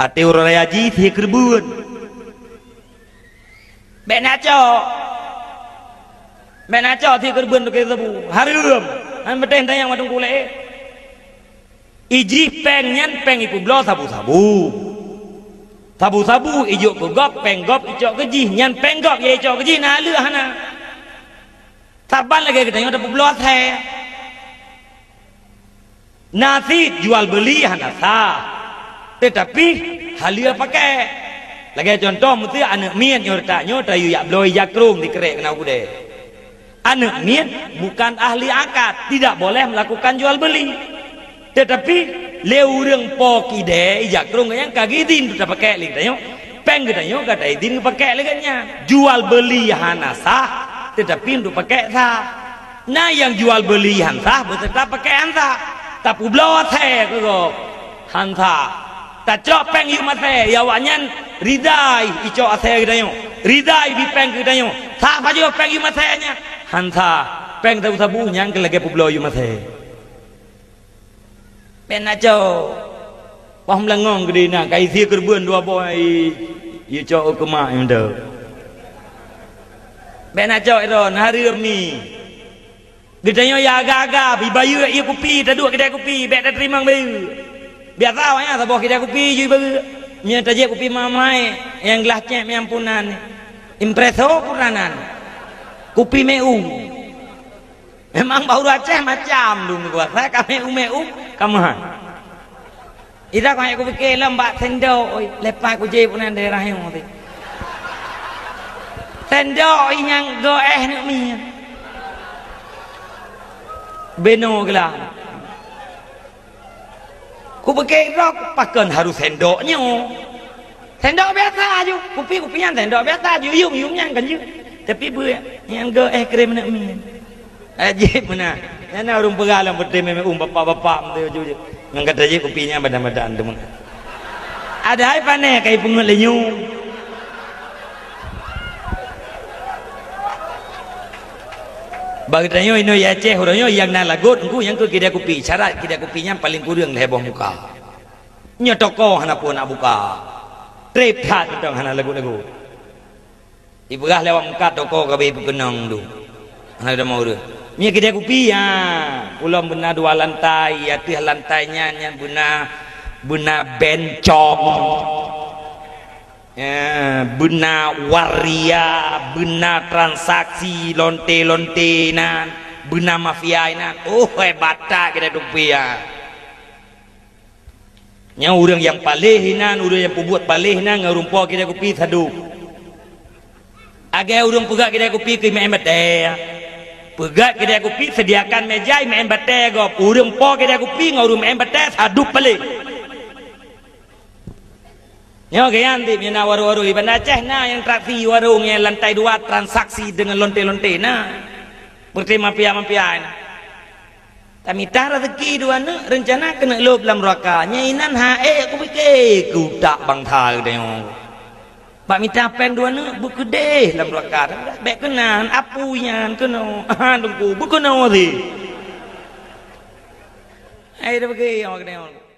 ate orang haji thi kerbun benaco thi kerbun ke sabu harum an beten tayang wadung kule iji pengnyan peng iku blo sabu ijo ko gop peng gop ijo keji nyan peng gop ye ijo keji na leu hana saban lagi kita ada blo the nasi jual beli hana sah tetapi halia pakai lagi contoh mesti anak mien nyota yu yak bloi jakrung dikerek kena kude anak mien bukan ahli akad tidak boleh melakukan jual beli tetapi leureng poki de jakrung yang kagidin tu pakai ling tayo peng kita yo kata idin pakai leganya jual beli hana sah tetapi untuk pakai sah nah yang jual beli han sah tetap pakai han sah tapi blow the ko han sah ta cok peng yu mate ya wanyan ridai ico ase kita yo ridai bi peng kita yo sah baju peng yu mate nya han sah peng tabu sabu nyang ke lagi blow yu mate benaco paham langong gede na kai sia kerbun dua boy ye cok ke mak ndo benaco eron hari mi gedanyo ya gaga bi bayu ye kopi ta duk kedai kopi bek ta terima bayu biasa wanya sabah kedai kopi ju bayu nya taje kopi mamai yang gelas cek me ampunan impreso puranan kopi meu memang bau Aceh macam dulu gua saya kami meu kamahan ida kau aku fikir lembak sendo lepas aku je punan daerah yang tu sendo yang goeh ni mi beno gelah ku fikir rok pakan harus sendoknya sendok biasa aja kopi-kopinya sendok biasa aja yum-yumnya kan je tapi ber yang goeh krem nak mi ajib mana yana urung pegalang betul memang bapak-bapak tu je yang kata je kopinya badan-badan tu ada ai pane kai pungut lenyu bagi tanyo ino ya Aceh orangnya yang nak lagut engku yang ke kedai kopi syarat kedai kopinya paling kurang heboh muka nya toko hana pun nak buka trip hat tong hana lagu-lagu ibrah lewat muka toko kabe kenang tu hana ada mau tu nya kedai kopi ya ulam benar dua lantai atas lantainya nya benar bencong benar waria benar transaksi lonte nan benar mafia nan hebat tak kedai kopi ya nya orang yang palih nan orang yang pembuat palih nan ngarumpo kedai kopi sadu agak orang pegak kedai kopi ke main bate pegat kedai kopi sediakan meja main bate go urang po kedai kopi ngau main bate sadu pelih yo gayanti mina waru-waru di Banda Aceh na yang traksi warung yang lantai 2 transaksi dengan lonte-lonte na berarti mafia-mafia na tapi tak rezeki dua na rencana kena lob dalam neraka nyainan hae aku fikir ku tak bang thal deng pak minta pen dua na bukede dalam neraka bek kenan apunya kena tunggu bukan awasi ai dah pergi awak kena